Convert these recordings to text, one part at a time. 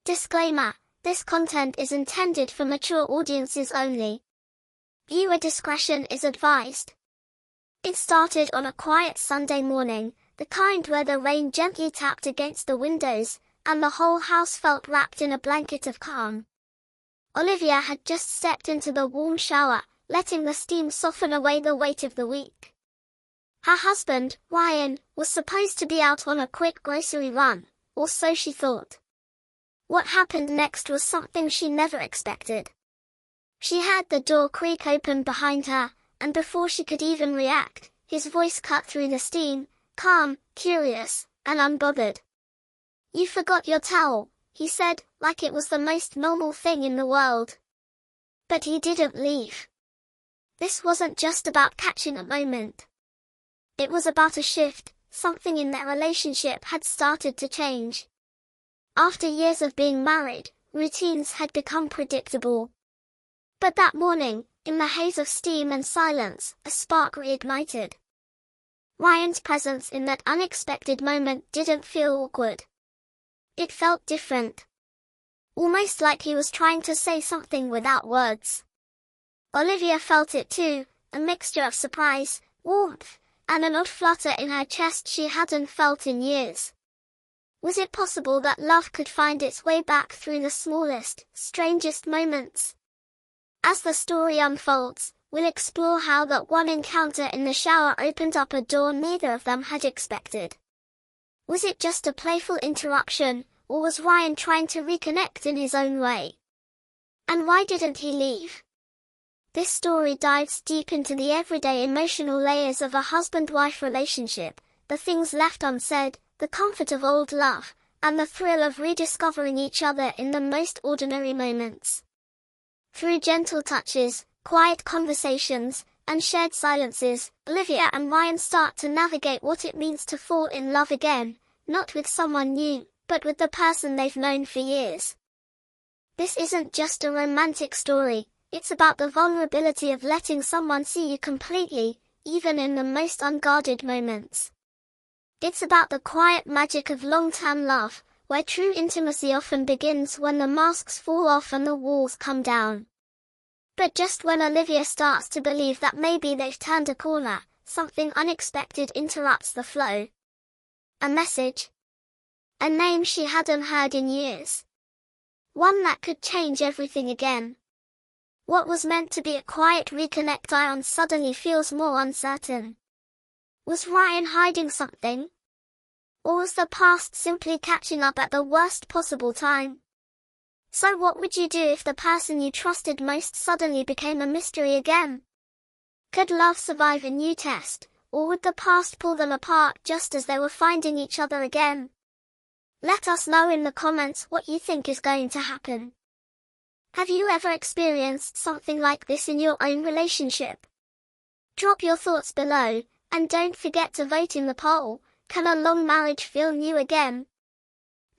Disclaimer: this content is intended for mature audiences only. Viewer discretion is advised. It started on a quiet Sunday morning, the kind where the rain gently tapped against the windows, and the whole house felt wrapped in a blanket of calm. Olivia had just stepped into the warm shower, letting the steam soften away the weight of the week. Her husband, Ryan, was supposed to be out on a quick grocery run, or so she thought. What happened next was something she never expected. She heard the door creak open behind her, and before she could even react, his voice cut through the steam, calm, curious, and unbothered. "You forgot your towel," he said, like it was the most normal thing in the world. But he didn't leave. This wasn't just about catching a moment. It was about a shift. Something in their relationship had started to change. After years of being married, routines had become predictable. But that morning, in the haze of steam and silence, a spark reignited. Ryan's presence in that unexpected moment didn't feel awkward. It felt different. Almost like he was trying to say something without words. Olivia felt it too, a mixture of surprise, warmth, and an odd flutter in her chest she hadn't felt in years. Was it possible that love could find its way back through the smallest, strangest moments? As the story unfolds, we'll explore how that one encounter in the shower opened up a door neither of them had expected. Was it just a playful interruption, or was Ryan trying to reconnect in his own way? And why didn't he leave? This story dives deep into the everyday emotional layers of a husband-wife relationship, the things left unsaid, the comfort of old love, and the thrill of rediscovering each other in the most ordinary moments. Through gentle touches, quiet conversations, and shared silences, Olivia and Ryan start to navigate what it means to fall in love again, not with someone new, but with the person they've known for years. This isn't just a romantic story. It's about the vulnerability of letting someone see you completely, even in the most unguarded moments. It's about the quiet magic of long-term love, where true intimacy often begins when the masks fall off and the walls come down. But just when Olivia starts to believe that maybe they've turned a corner, something unexpected interrupts the flow. A message. A name she hadn't heard in years. One that could change everything again. What was meant to be a quiet reconnect suddenly feels more uncertain. Was Ryan hiding something? Or was the past simply catching up at the worst possible time? So what would you do if the person you trusted most suddenly became a mystery again? Could love survive a new test, or would the past pull them apart just as they were finding each other again? Let us know in the comments what you think is going to happen. Have you ever experienced something like this in your own relationship? Drop your thoughts below, and don't forget to vote in the poll. Can a long marriage feel new again?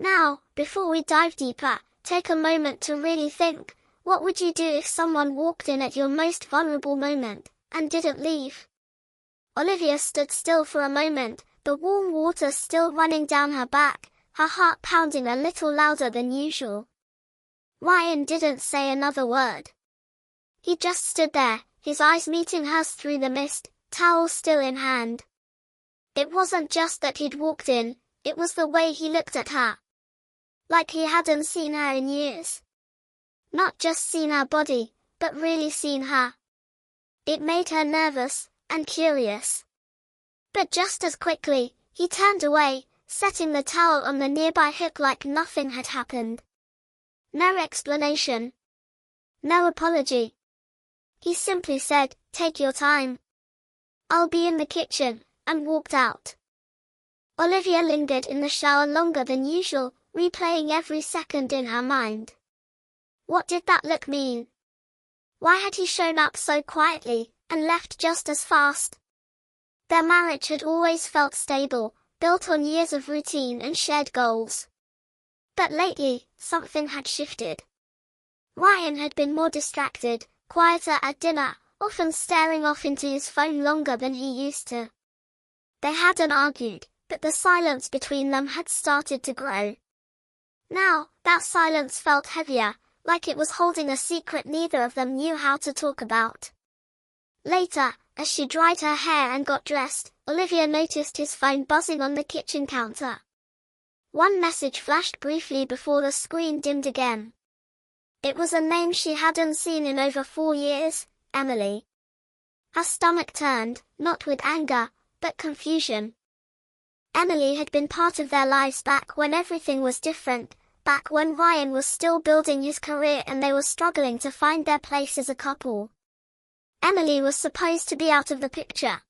Now, before we dive deeper, take a moment to really think. What would you do if someone walked in at your most vulnerable moment, and didn't leave? Olivia stood still for a moment, the warm water still running down her back, her heart pounding a little louder than usual. Ryan didn't say another word. He just stood there, his eyes meeting hers through the mist, towel still in hand. It wasn't just that he'd walked in, it was the way he looked at her. Like he hadn't seen her in years. Not just seen her body, but really seen her. It made her nervous, and curious. But just as quickly, he turned away, setting the towel on the nearby hook like nothing had happened. No explanation. No apology. He simply said, "Take your time. I'll be in the kitchen," and walked out. Olivia lingered in the shower longer than usual, replaying every second in her mind. What did that look mean? Why had he shown up so quietly, and left just as fast? Their marriage had always felt stable, built on years of routine and shared goals. But lately, something had shifted. Ryan had been more distracted, quieter at dinner, often staring off into his phone longer than he used to. They hadn't argued, but the silence between them had started to grow. Now, that silence felt heavier, like it was holding a secret neither of them knew how to talk about. Later, as she dried her hair and got dressed, Olivia noticed his phone buzzing on the kitchen counter. One message flashed briefly before the screen dimmed again. It was a name she hadn't seen in over 4 years, Emily. Her stomach turned, not with anger, but confusion. Emily had been part of their lives back when everything was different, back when Ryan was still building his career and they were struggling to find their place as a couple. Emily was supposed to be out of the picture.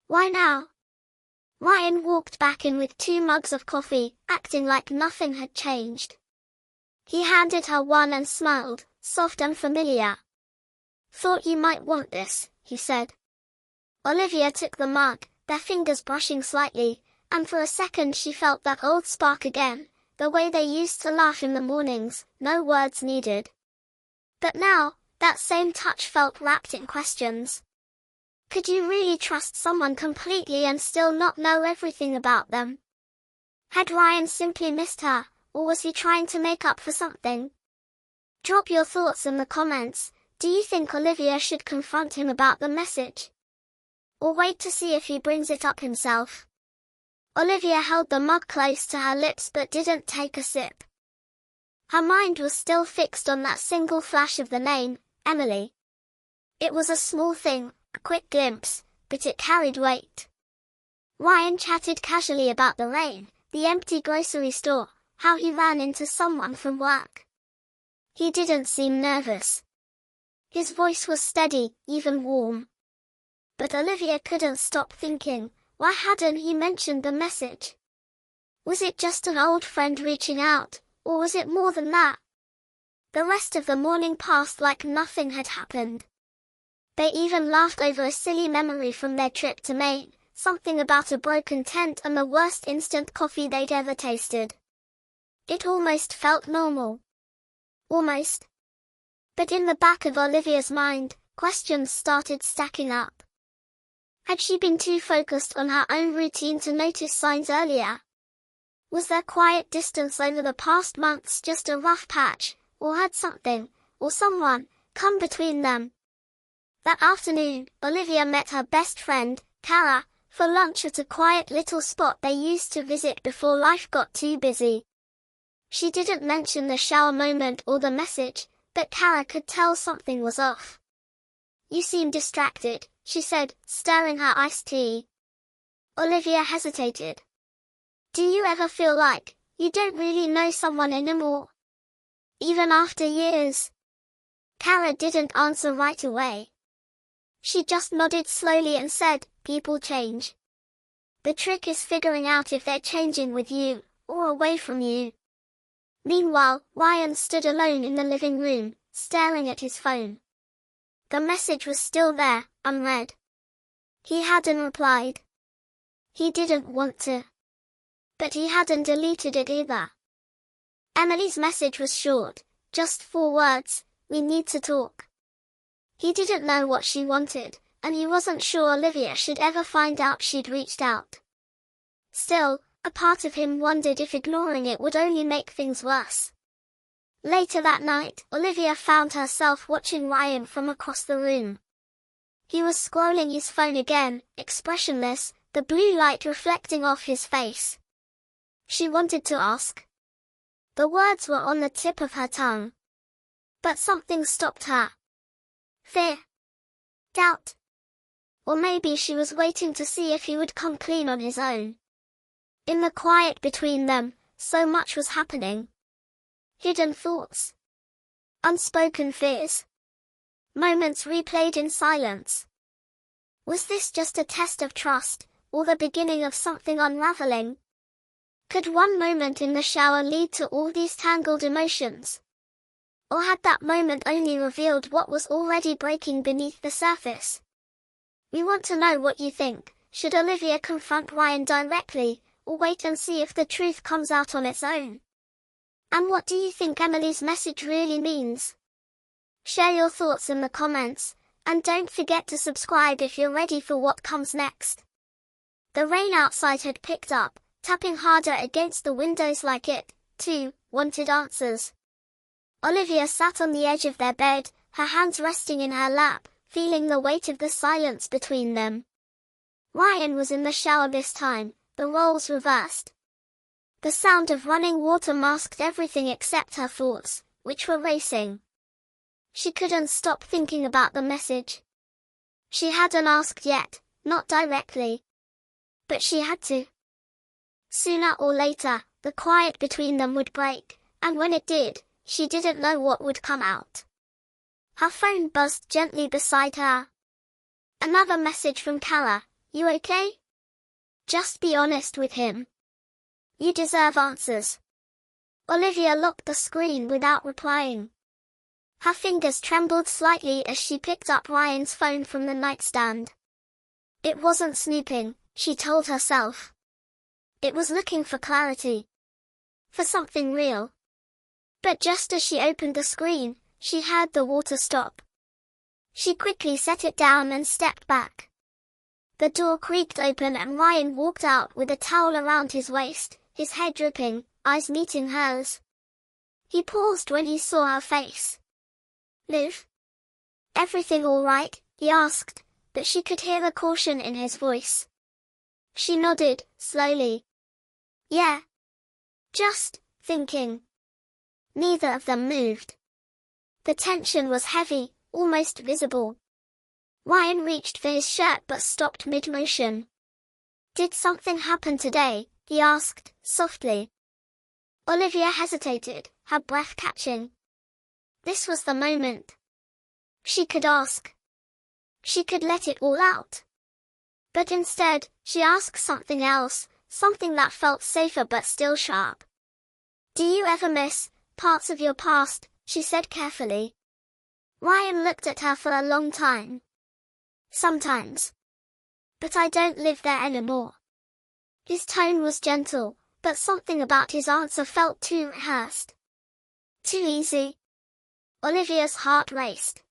Why now? Ryan walked back in with 2 mugs of coffee, acting like nothing had changed. He handed her one and smiled, soft and familiar. "Thought you might want this," he said. Olivia took the mug, their fingers brushing slightly, and for a second she felt that old spark again, the way they used to laugh in the mornings, no words needed. But now, that same touch felt wrapped in questions. Could you really trust someone completely and still not know everything about them? Had Ryan simply missed her, or was he trying to make up for something? Drop your thoughts in the comments. Do you think Olivia should confront him about the message? Or wait to see if he brings it up himself? Olivia held the mug close to her lips but didn't take a sip. Her mind was still fixed on that single flash of the name, Emily. It was a small thing, a quick glimpse, but it carried weight. Ryan chatted casually about the rain, the empty grocery store, how he ran into someone from work. He didn't seem nervous. His voice was steady, even warm. But Olivia couldn't stop thinking, why hadn't he mentioned the message? Was it just an old friend reaching out, or was it more than that? The rest of the morning passed like nothing had happened. They even laughed over a silly memory from their trip to Maine, something about a broken tent and the worst instant coffee they'd ever tasted. It almost felt normal. Almost. But in the back of Olivia's mind, questions started stacking up. Had she been too focused on her own routine to notice signs earlier? Was their quiet distance over the past months just a rough patch, or had something, or someone, come between them? That afternoon, Olivia met her best friend, Kara, for lunch at a quiet little spot they used to visit before life got too busy. She didn't mention the shower moment or the message, but Kara could tell something was off. "You seem distracted," she said, stirring her iced tea. Olivia hesitated. "Do you ever feel like you don't really know someone anymore? Even after years?" Kara didn't answer right away. She just nodded slowly and said, "People change. The trick is figuring out if they're changing with you, or away from you." Meanwhile, Ryan stood alone in the living room, staring at his phone. The message was still there, unread. He hadn't replied. He didn't want to. But he hadn't deleted it either. Emily's message was short, just 4 words, "We need to talk." He didn't know what she wanted, and he wasn't sure Olivia should ever find out she'd reached out. Still, a part of him wondered if ignoring it would only make things worse. Later that night, Olivia found herself watching Ryan from across the room. He was scrolling his phone again, expressionless, the blue light reflecting off his face. She wanted to ask. The words were on the tip of her tongue. But something stopped her. Fear. Doubt. Or maybe she was waiting to see if he would come clean on his own. In the quiet between them, so much was happening. Hidden thoughts. Unspoken fears. Moments replayed in silence. Was this just a test of trust, or the beginning of something unraveling? Could one moment in the shower lead to all these tangled emotions? Or had that moment only revealed what was already breaking beneath the surface? We want to know what you think. Should Olivia confront Ryan directly, or wait and see if the truth comes out on its own? And what do you think Emily's message really means? Share your thoughts in the comments, and don't forget to subscribe if you're ready for what comes next. The rain outside had picked up, tapping harder against the windows like it, too, wanted answers. Olivia sat on the edge of their bed, her hands resting in her lap, feeling the weight of the silence between them. Ryan was in the shower this time, the roles reversed. The sound of running water masked everything except her thoughts, which were racing. She couldn't stop thinking about the message. She hadn't asked yet, not directly. But she had to. Sooner or later, the quiet between them would break, and when it did, she didn't know what would come out. Her phone buzzed gently beside her. Another message from Kala. You okay? Just be honest with him. You deserve answers. Olivia locked the screen without replying. Her fingers trembled slightly as she picked up Ryan's phone from the nightstand. It wasn't snooping, she told herself. It was looking for clarity. For something real. But just as she opened the screen, she heard the water stop. She quickly set it down and stepped back. The door creaked open and Ryan walked out with a towel around his waist, his head dripping, eyes meeting hers. He paused when he saw her face. Liv? Everything all right? He asked, but she could hear the caution in his voice. She nodded, slowly. Yeah. Just thinking. Neither of them moved. The tension was heavy, almost visible. Ryan reached for his shirt but stopped mid-motion. Did something happen today? He asked, softly. Olivia hesitated, her breath catching. This was the moment. She could ask. She could let it all out. But instead, she asked something else, something that felt safer but still sharp. Do you ever miss parts of your past? She said carefully. Ryan looked at her for a long time. Sometimes. But I don't live there anymore. His tone was gentle, but something about his answer felt too rehearsed. Too easy. Olivia's heart raced.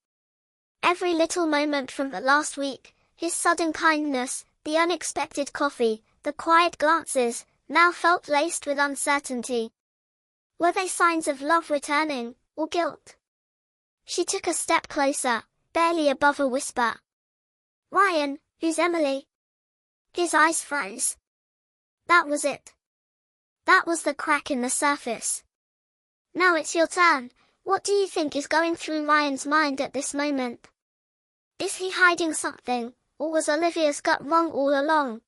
Every little moment from the last week, his sudden kindness, the unexpected coffee, the quiet glances, now felt laced with uncertainty. Were they signs of love returning, or guilt? She took a step closer, barely above a whisper. Ryan, who's Emily? His eyes froze. That was it. That was the crack in the surface. Now it's your turn. What do you think is going through Ryan's mind at this moment? Is he hiding something, or was Olivia's gut wrong all along?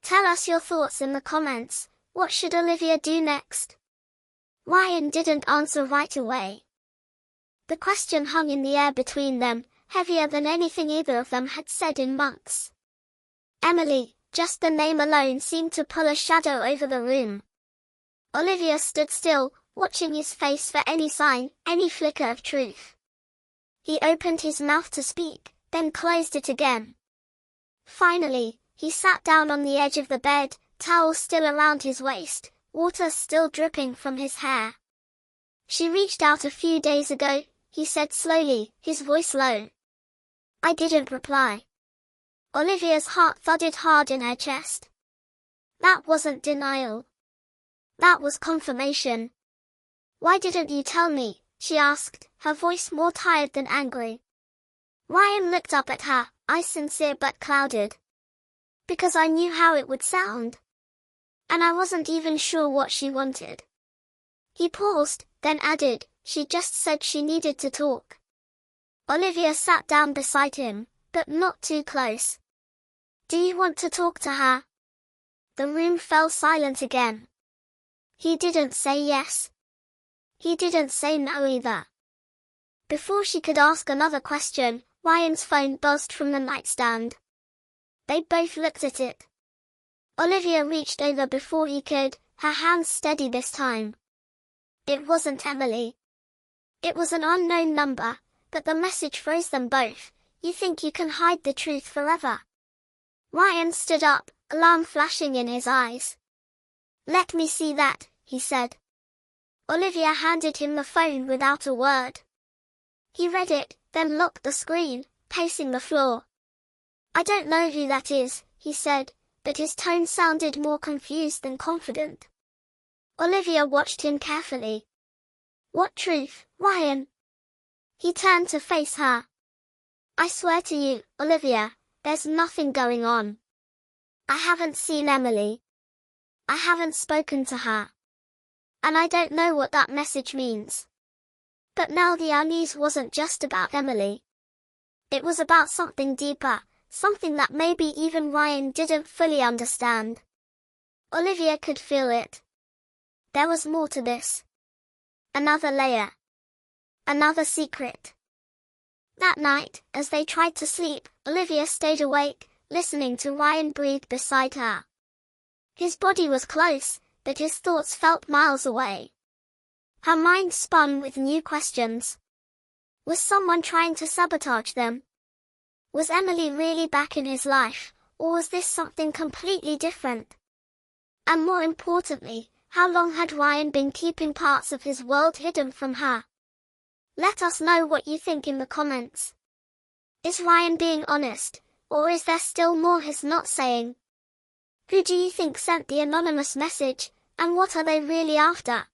Tell us your thoughts in the comments. What should Olivia do next? Ryan didn't answer right away. The question hung in the air between them, heavier than anything either of them had said in months. Emily, just the name alone seemed to pull a shadow over the room. Olivia stood still, watching his face for any sign, any flicker of truth. He opened his mouth to speak, then closed it again. Finally, he sat down on the edge of the bed, towel still around his waist, water still dripping from his hair. She reached out a few days ago, he said slowly, his voice low. I didn't reply. Olivia's heart thudded hard in her chest. That wasn't denial. That was confirmation. Why didn't you tell me? She asked, her voice more tired than angry. Ryan looked up at her, eyes sincere but clouded. Because I knew how it would sound. And I wasn't even sure what she wanted. He paused, then added, she just said she needed to talk. Olivia sat down beside him, but not too close. Do you want to talk to her? The room fell silent again. He didn't say yes. He didn't say no either. Before she could ask another question, Ryan's phone buzzed from the nightstand. They both looked at it. Olivia reached over before he could, her hands steady this time. It wasn't Emily. It was an unknown number, but the message froze them both. You think you can hide the truth forever? Ryan stood up, alarm flashing in his eyes. Let me see that, he said. Olivia handed him the phone without a word. He read it, then locked the screen, pacing the floor. I don't know who that is, he said, but his tone sounded more confused than confident. Olivia watched him carefully. What truth, Ryan? He turned to face her. I swear to you, Olivia, there's nothing going on. I haven't seen Emily. I haven't spoken to her. And I don't know what that message means. But now the unease wasn't just about Emily. It was about something deeper, something that maybe even Ryan didn't fully understand. Olivia could feel it. There was more to this. Another layer. Another secret. That night, as they tried to sleep, Olivia stayed awake, listening to Ryan breathe beside her. His body was close, but his thoughts felt miles away. Her mind spun with new questions. Was someone trying to sabotage them? Was Emily really back in his life, or was this something completely different? And more importantly, how long had Ryan been keeping parts of his world hidden from her? Let us know what you think in the comments. Is Ryan being honest, or is there still more he's not saying? Who do you think sent the anonymous message, and what are they really after?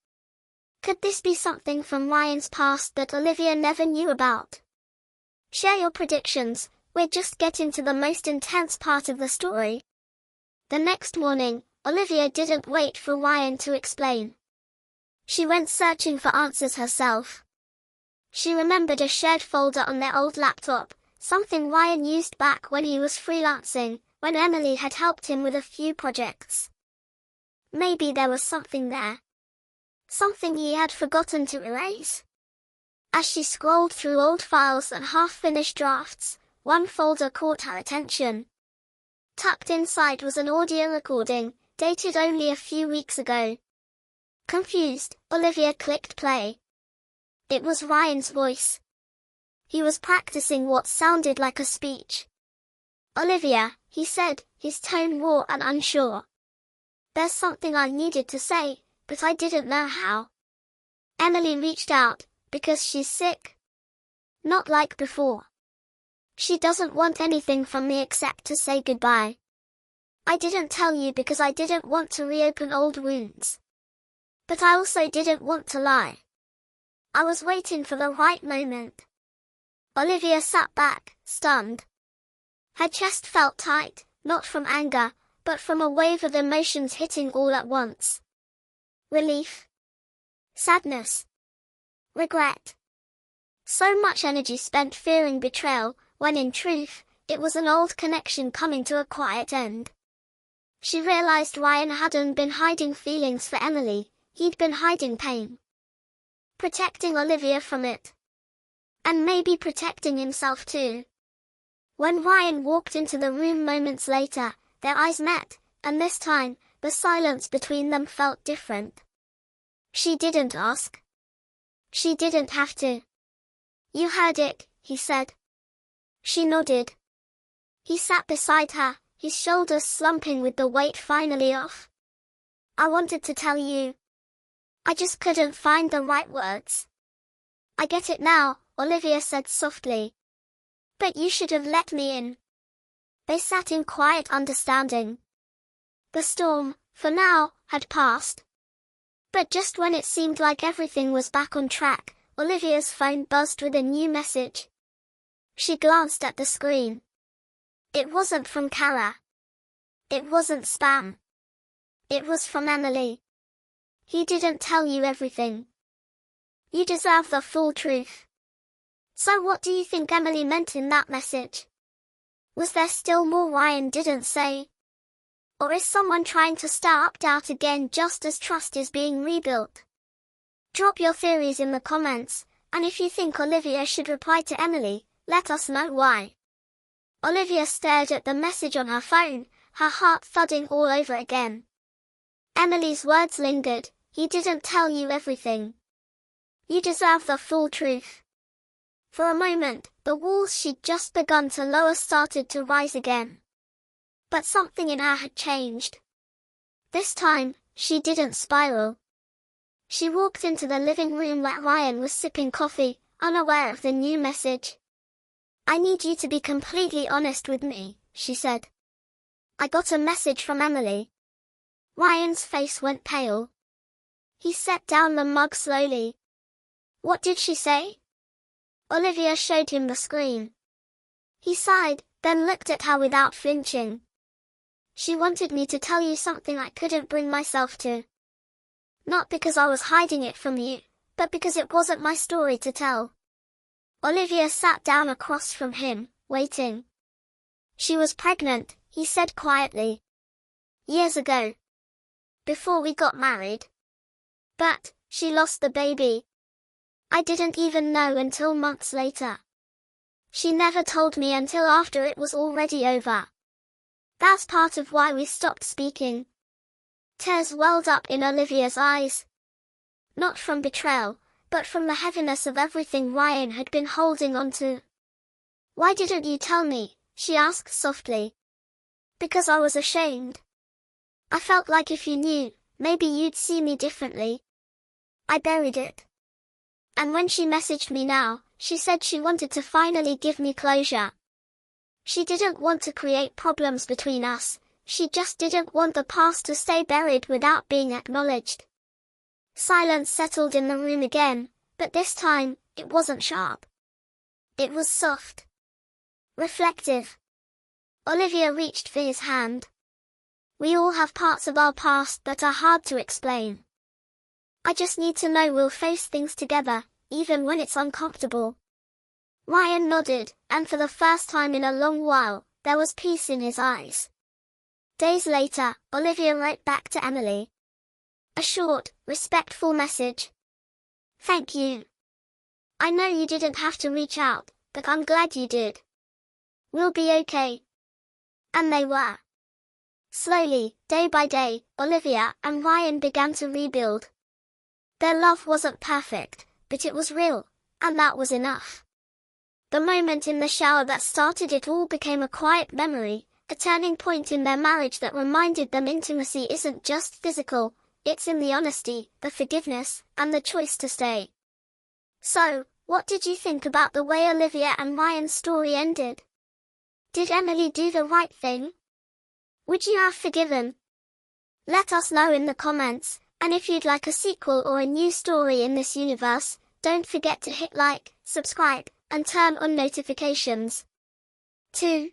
Could this be something from Ryan's past that Olivia never knew about? Share your predictions, we're just getting to the most intense part of the story. The next morning, Olivia didn't wait for Ryan to explain. She went searching for answers herself. She remembered a shared folder on their old laptop, something Ryan used back when he was freelancing, when Emily had helped him with a few projects. Maybe there was something there. Something he had forgotten to erase. As she scrolled through old files and half-finished drafts, one folder caught her attention. Tucked inside was an audio recording, dated only a few weeks ago. Confused, Olivia clicked play. It was Ryan's voice. He was practicing what sounded like a speech. Olivia, he said, his tone raw and unsure. There's something I needed to say, but I didn't know how. Emily reached out, because she's sick. Not like before. She doesn't want anything from me except to say goodbye. I didn't tell you because I didn't want to reopen old wounds. But I also didn't want to lie. I was waiting for the right moment. Olivia sat back, stunned. Her chest felt tight, not from anger, but from a wave of emotions hitting all at once. Relief. Sadness. Regret. So much energy spent fearing betrayal, when in truth, it was an old connection coming to a quiet end. She realized Ryan hadn't been hiding feelings for Emily, he'd been hiding pain. Protecting Olivia from it. And maybe protecting himself too. When Ryan walked into the room moments later, their eyes met, and this time, the silence between them felt different. She didn't ask. She didn't have to. You heard it, he said. She nodded. He sat beside her, his shoulders slumping with the weight finally off. I wanted to tell you. I just couldn't find the right words. I get it now, Olivia said softly. But you should have let me in. They sat in quiet understanding. The storm, for now, had passed. But just when it seemed like everything was back on track, Olivia's phone buzzed with a new message. She glanced at the screen. It wasn't from Kara. It wasn't spam. It was from Emily. He didn't tell you everything. You deserve the full truth. So what do you think Emily meant in that message? Was there still more Ryan didn't say? Or is someone trying to stir up doubt again just as trust is being rebuilt? Drop your theories in the comments, and if you think Olivia should reply to Emily, let us know why. Olivia stared at the message on her phone, her heart thudding all over again. Emily's words lingered, he didn't tell you everything. You deserve the full truth. For a moment, the walls she'd just begun to lower started to rise again. But something in her had changed. This time, she didn't spiral. She walked into the living room where Ryan was sipping coffee, unaware of the new message. I need you to be completely honest with me, she said. I got a message from Emily. Ryan's face went pale. He set down the mug slowly. What did she say? Olivia showed him the screen. He sighed, then looked at her without flinching. She wanted me to tell you something I couldn't bring myself to. Not because I was hiding it from you, but because it wasn't my story to tell. Olivia sat down across from him, waiting. She was pregnant, he said quietly. Years ago. Before we got married. But, she lost the baby. I didn't even know until months later. She never told me until after it was already over. That's part of why we stopped speaking. Tears welled up in Olivia's eyes. Not from betrayal, but from the heaviness of everything Ryan had been holding on to. Why didn't you tell me? She asked softly. Because I was ashamed. I felt like if you knew, maybe you'd see me differently. I buried it. And when she messaged me now, she said she wanted to finally give me closure. She didn't want to create problems between us, she just didn't want the past to stay buried without being acknowledged. Silence settled in the room again, but this time, it wasn't sharp. It was soft. Reflective. Olivia reached for his hand. We all have parts of our past that are hard to explain. I just need to know we'll face things together, even when it's uncomfortable. Ryan nodded, and for the first time in a long while, there was peace in his eyes. Days later, Olivia wrote back to Emily. A short, respectful message. Thank you. I know you didn't have to reach out, but I'm glad you did. We'll be okay. And they were. Slowly, day by day, Olivia and Ryan began to rebuild. Their love wasn't perfect, but it was real, and that was enough. The moment in the shower that started it all became a quiet memory, a turning point in their marriage that reminded them intimacy isn't just physical, it's in the honesty, the forgiveness, and the choice to stay. So, what did you think about the way Olivia and Ryan's story ended? Did Emily do the right thing? Would you have forgiven? Let us know in the comments, and if you'd like a sequel or a new story in this universe, don't forget to hit like, subscribe, and turn on notifications. 2.